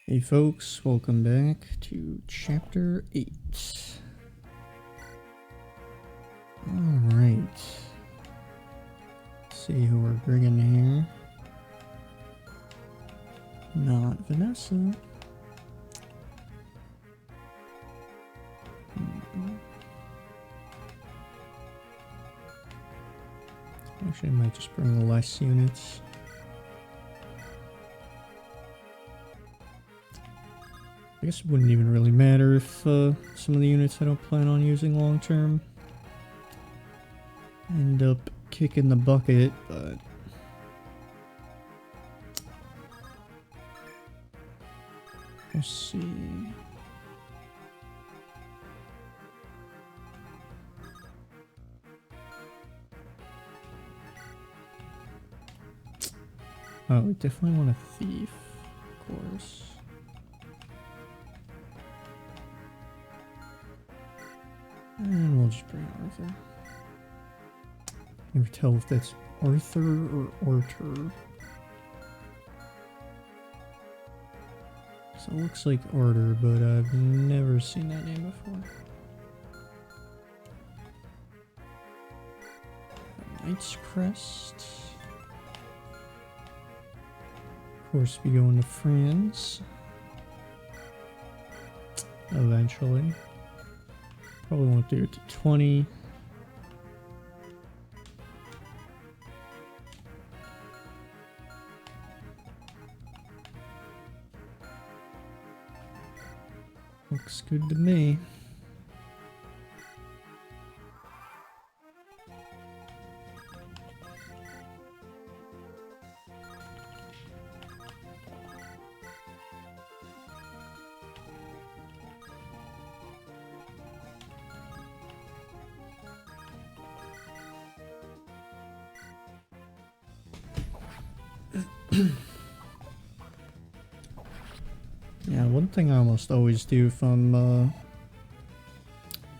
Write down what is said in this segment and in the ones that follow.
Hey folks, welcome back to Chapter 8. Alright. See who we're bringing here. Not Vanessa. Actually, I might just bring the less units. I guess it wouldn't even really matter if some of the units I don't plan on using long term end up kicking the bucket, but we'll see. Oh, we definitely want a thief, of course. And we'll just bring Arthur. Never tell if that's Arthur or Arthur. So it looks like Arthur, but I've never seen that name before. Knight's Crest. Of course, we go into France. Eventually. Probably won't do it to 20. Looks good to me. Yeah, one thing I almost always do if I'm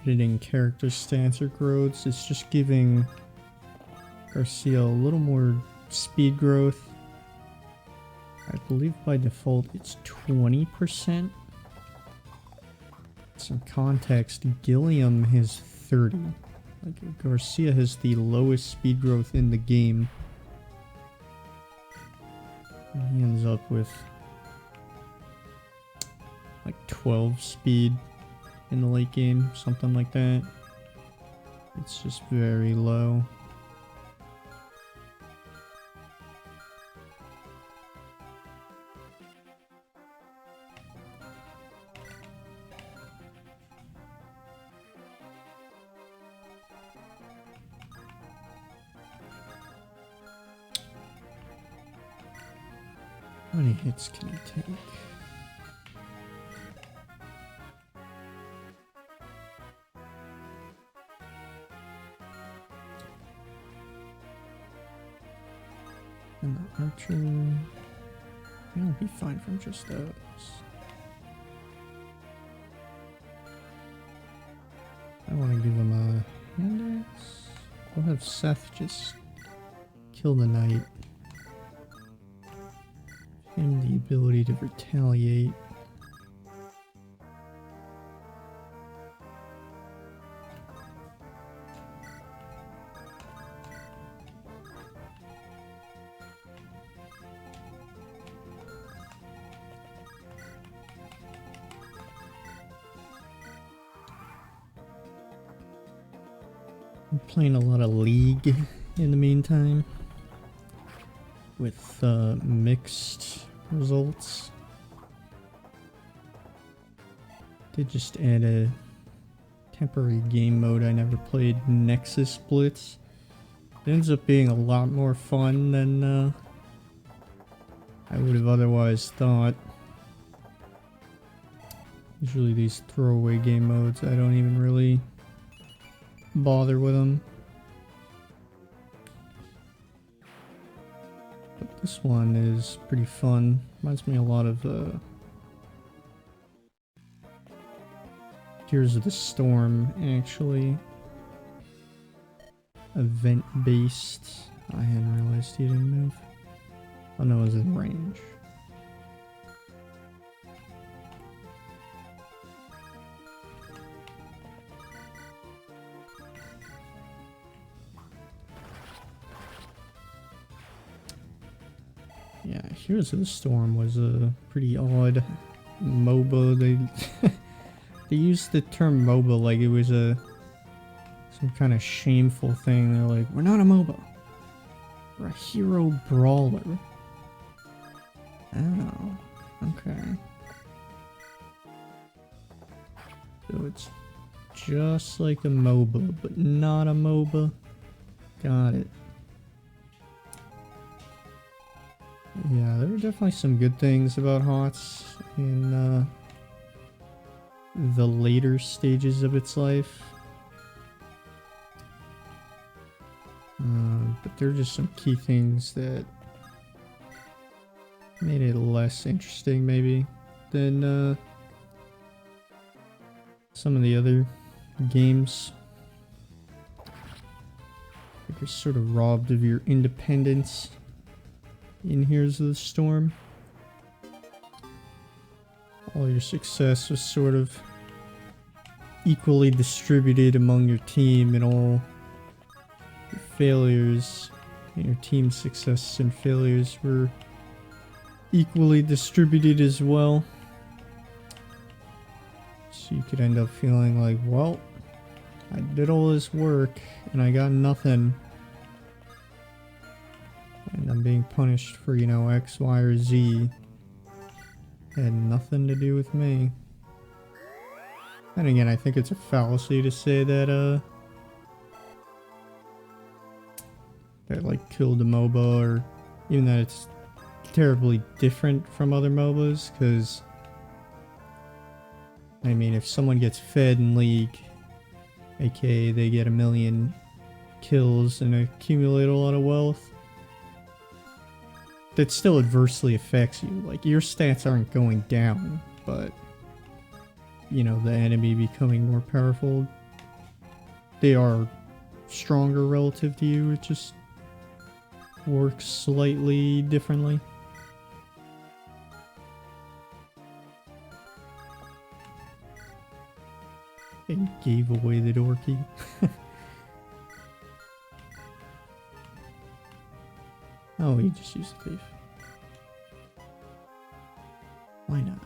editing character stats or growths is just giving Garcia a little more speed growth. I believe by default it's 20%. Some context, Gilliam has 30. Like, Garcia has the lowest speed growth in the game. And he ends up with like 12 speed in the late game, something like that. It's just very low. How many hits can he take? And the archer, he'll be fine from just those. I want to give him a hand axe. We'll have Seth just kill the knight. Give him the ability to retaliate. I'm playing a lot of League in the meantime, with mixed results. Did just add a temporary game mode I never played, Nexus Blitz. It ends up being a lot more fun than I would have otherwise thought. Usually these throwaway game modes, I don't even really bother with them. But this one is pretty fun. Reminds me a lot of Heroes of the Storm, actually. Event based. I hadn't realized he didn't move. Oh no, it was in range. Yeah, Heroes of the Storm was a pretty odd MOBA. They used the term MOBA like it was some kind of shameful thing. They're like, we're not a MOBA. We're a hero brawler. Oh, okay. So it's just like a MOBA, but not a MOBA. Got it. Yeah, there were definitely some good things about HOTS in the later stages of its life. But there are just some key things that made it less interesting, maybe, than some of the other games. Like you're sort of robbed of your independence in Heroes of the Storm. All your success was sort of equally distributed among your team, and all your failures and your team's successes and failures were equally distributed as well. So you could end up feeling like, well, I did all this work and I got nothing. And I'm being punished for, you know, X, Y, or Z. Had nothing to do with me. And again, I think it's a fallacy to say that, that like killed a MOBA, or even that it's terribly different from other MOBAs, because I mean, if someone gets fed in League, aka they get 1 million kills and accumulate a lot of wealth, that still adversely affects you. Like, your stats aren't going down, but, you know, the enemy becoming more powerful, they are stronger relative to you. It just works slightly differently. It gave away the door key. Oh, he just used the thief. Why not?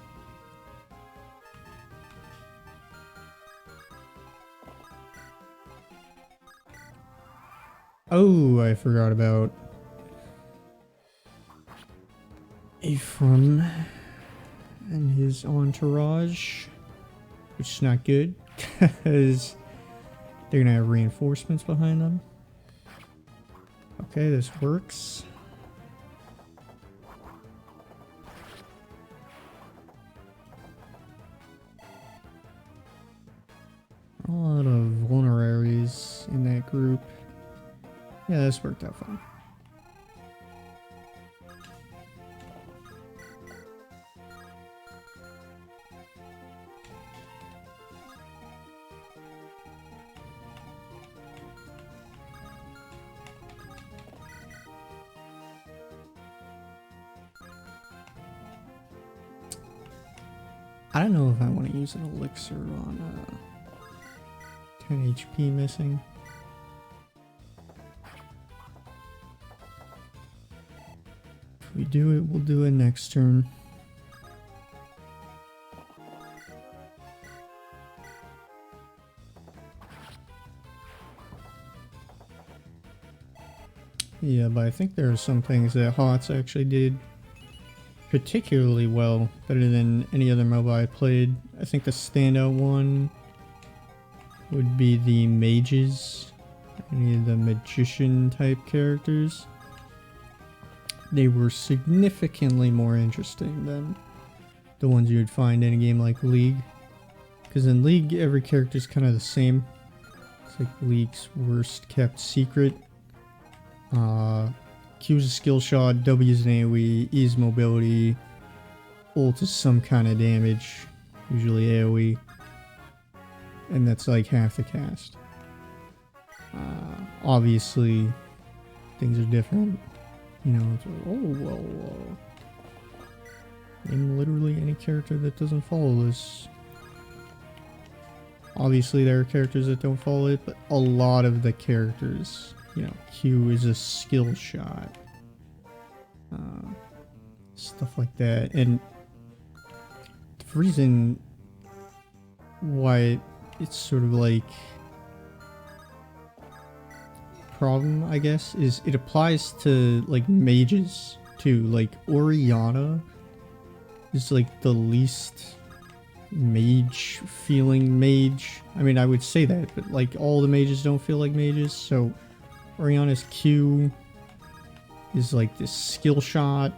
Oh, I forgot about Ephraim and his entourage, which is not good, because they're gonna have reinforcements behind them. Okay, this works. A lot of vulneraries in that group. Yeah, this worked out fine. I don't know if I want to use an elixir on 10 HP missing. If we do it, we'll do it next turn. Yeah, but I think there are some things that HOTS actually did particularly well, better than any other MOBA I played. I think the standout one would be the mages, any of the magician type characters. They were significantly more interesting than the ones you would find in a game like League. Because in League, every character is kind of the same. It's like League's worst kept secret. Q is a skill shot, W is an AoE, E is mobility, ult is some kind of damage, usually AoE. And that's like half the cast. Obviously, things are different. You know, it's like, oh, well, name literally any character that doesn't follow this. Obviously, there are characters that don't follow it, but a lot of the characters, you know, Q is a skill shot. stuff like that. And the reason why it's sort of like problem, I guess, is it applies to like mages too. Like Oriana is like the least mage feeling mage. I mean, I would say that, but like all the mages don't feel like mages. So Oriana's Q is like this skill shot.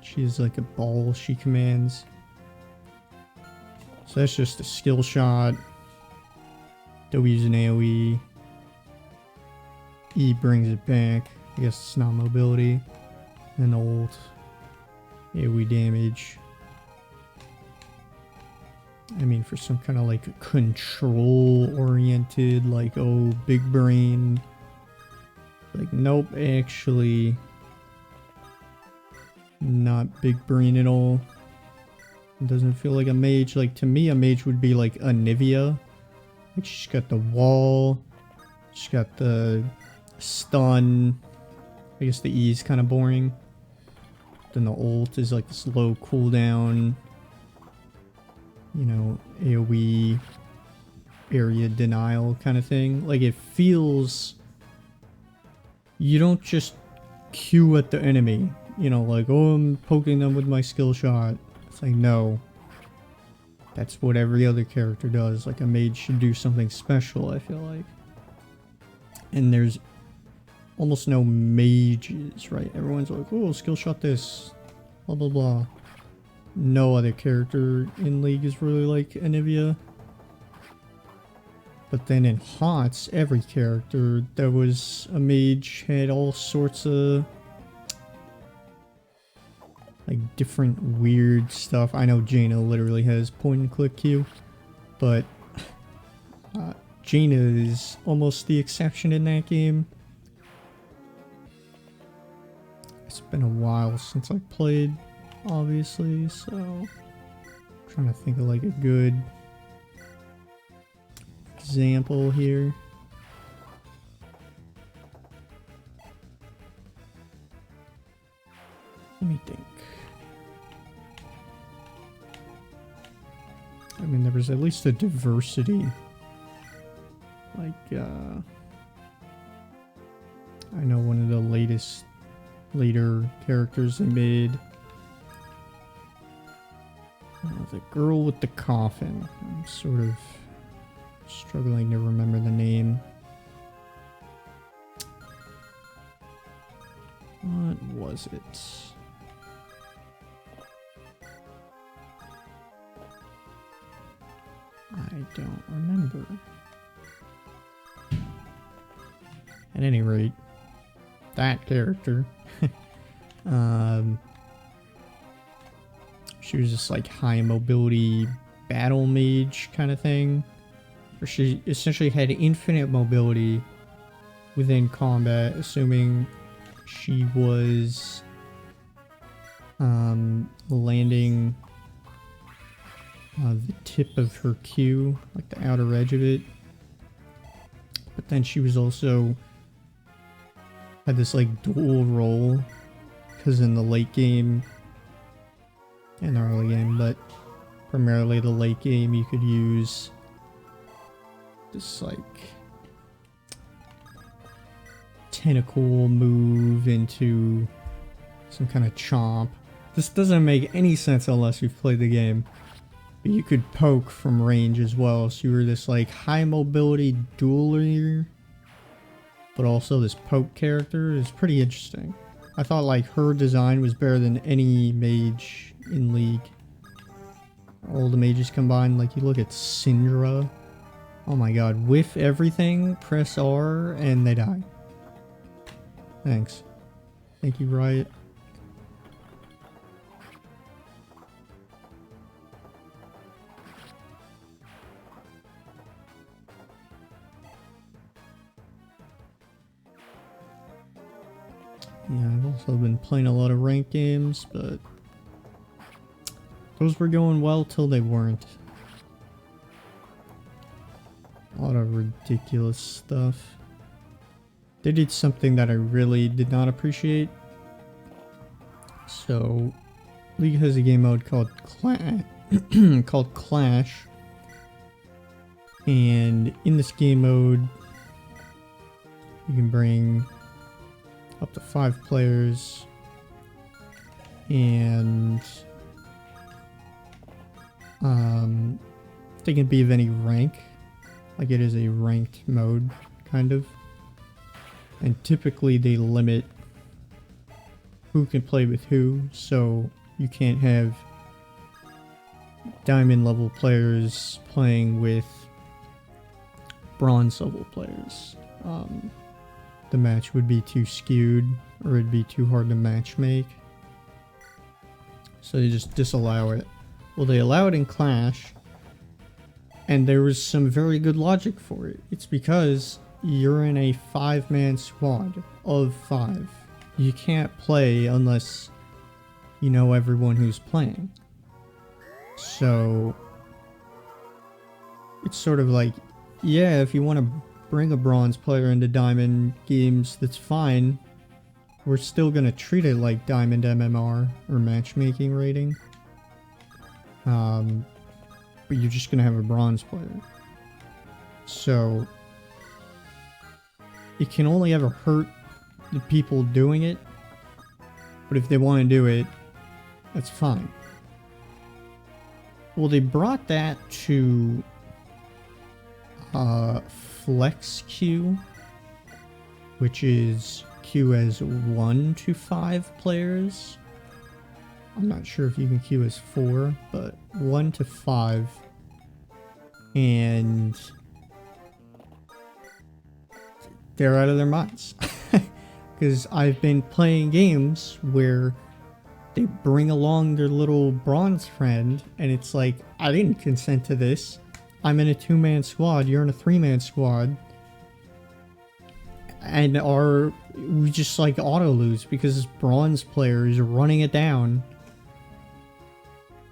She has like a ball she commands. So that's just a skill shot. W's an AoE. E brings it back. I guess it's not mobility. And ult. AoE damage. I mean, for some kind of like control oriented, like, oh, big brain. Like, nope, actually. Not big brain at all. It doesn't feel like a mage. Like, to me, a mage would be like a Nivea. Like, she's got the wall. She's got the stun. I guess the E is kind of boring. Then the ult is like this low cooldown. You know, AoE area denial kind of thing. Like, it feels... You don't just Q at the enemy. You know, like, oh, I'm poking them with my skill shot. It's like, no. That's what every other character does. Like, a mage should do something special, I feel like. And there's almost no mages, right? Everyone's like, oh, skill shot this. Blah, blah, blah. No other character in League is really like Anivia. But then in HOTS, every character that was a mage had all sorts of like different weird stuff. I know Jaina literally has point and click Q, but Jaina is almost the exception in that game. It's been a while since I played, obviously, so I'm trying to think of like a good example here. Let me think. I mean, there was at least a diversity. Like, I know one of the later characters they made. The girl with the coffin. I'm sort of struggling to remember the name. What was it? I don't remember. At any rate, that character, she was just like high mobility battle mage kind of thing, where she essentially had infinite mobility within combat, assuming she was landing the tip of her Q, like the outer edge of it. But then she was also had this like dual role, because in the late game and the early game, but primarily the late game, you could use this like tentacle move into some kind of chomp. This doesn't make any sense unless you've played the game. But you could poke from range as well, so you were this like high mobility dueler, but also this poke character. Is pretty interesting. I thought like her design was better than any mage in League. All the mages combined, like you look at Syndra. Oh my god, whiff everything, press R, and they die. Thanks. Thank you, Riot. Yeah, I've also been playing a lot of ranked games, but those were going well till they weren't. A lot of ridiculous stuff. They did something that I really did not appreciate. So, League has a game mode called called Clash. And in this game mode, you can bring up to 5 players, and they can be of any rank. Like, it is a ranked mode, kind of. And typically they limit who can play with who, so you can't have diamond level players playing with bronze level players. The match would be too skewed, or it'd be too hard to match make. So they just disallow it. Well, they allow it in Clash, and there was some very good logic for it. It's because you're in a 5-man squad of 5. You can't play unless you know everyone who's playing. So it's sort of like, yeah, if you want to bring a bronze player into diamond games, that's fine. We're still going to treat it like diamond MMR or matchmaking rating. But you're just going to have a bronze player. So it can only ever hurt the people doing it, but if they want to do it, that's fine. Well, they brought that to flex queue, which is queue as 1 to 5 players. I'm not sure if you can queue as 4, but 1 to 5. And they're out of their minds. Because I've been playing games where they bring along their little bronze friend, and it's like, I didn't consent to this. I'm in a 2-man squad, you're in a 3-man squad. And we just like auto lose because this bronze player is running it down.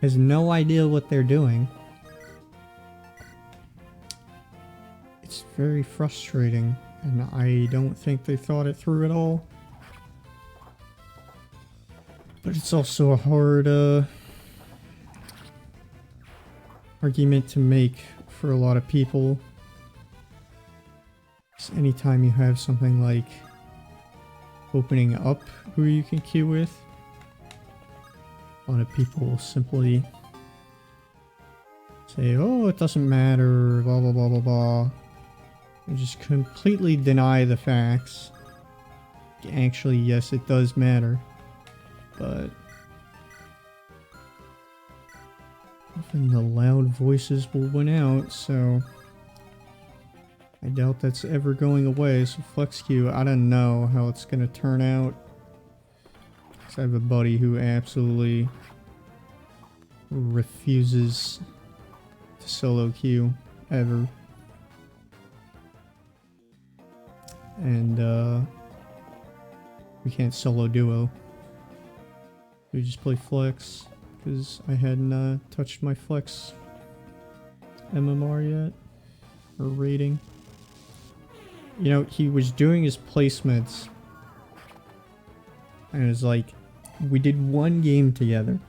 Has no idea what they're doing. It's very frustrating, and I don't think they thought it through at all. But it's also a hard argument to make for a lot of people. So anytime you have something like opening up who you can queue with, a lot of people will simply say, oh, it doesn't matter, blah blah blah blah blah, and just completely deny the facts. Actually, yes, it does matter, but often the loud voices will win out, so I doubt that's ever going away. So flex queue, I don't know how it's gonna turn out. I have a buddy who absolutely refuses to solo queue ever. And we can't solo duo. We just play flex because I hadn't touched my flex MMR yet, or rating. You know, he was doing his placements, and it was like, we did one game together,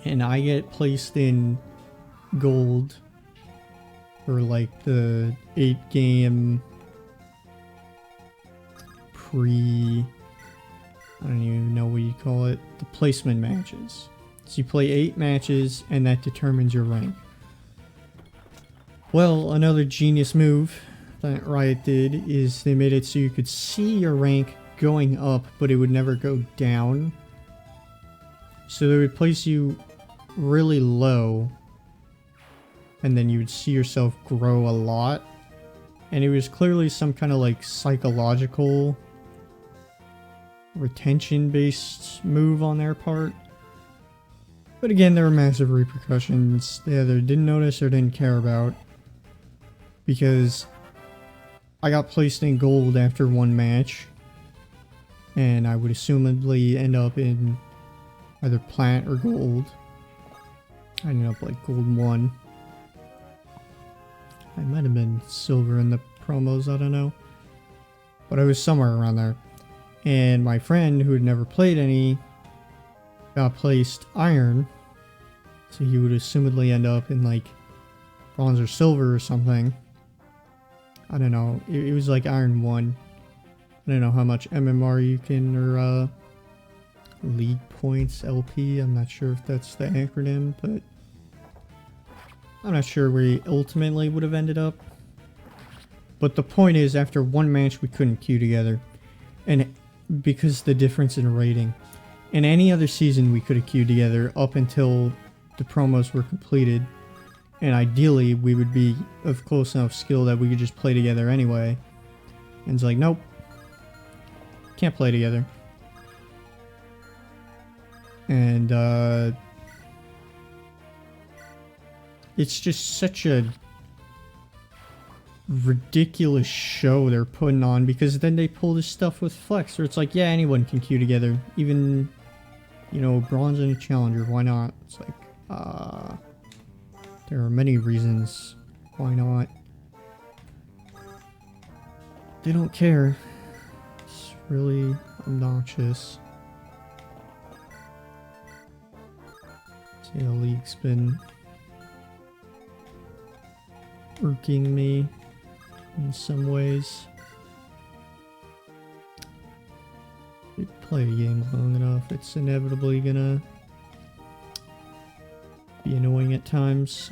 and I get placed in gold for like the 8-game I don't even know what you call it, the placement matches. So you play 8 matches, and that determines your rank. Well, another genius move that Riot did is they made it so you could see your rank going up, but it would never go down. So they would place you really low, and then you would see yourself grow a lot. And it was clearly some kind of like psychological retention based move on their part. But again, there were massive repercussions they either didn't notice or didn't care about, because I got placed in gold after one match, and I would assumedly end up in either plat or gold. I ended up like gold 1. I might have been silver in the promos, I don't know. But I was somewhere around there. And my friend, who had never played any, got placed iron, so he would assumedly end up in like bronze or silver or something. I don't know. It was like iron 1. I don't know how much MMR you can, or league points, LP. I'm not sure if that's the acronym, but I'm not sure where he ultimately would have ended up. But the point is, after one match, we couldn't queue together. And because the difference in rating. In any other season, we could have queued together up until the promos were completed. And ideally, we would be of close enough skill that we could just play together anyway. And it's like, nope. Can't play together. And, it's just such a ridiculous show they're putting on, because then they pull this stuff with Flex where it's like, yeah, anyone can queue together. Even, you know, bronze and a challenger, why not? It's like, there are many reasons why not. They don't care. It's really obnoxious. See, the league's been irking me in some ways. If you play a game long enough, it's inevitably gonna be annoying at times.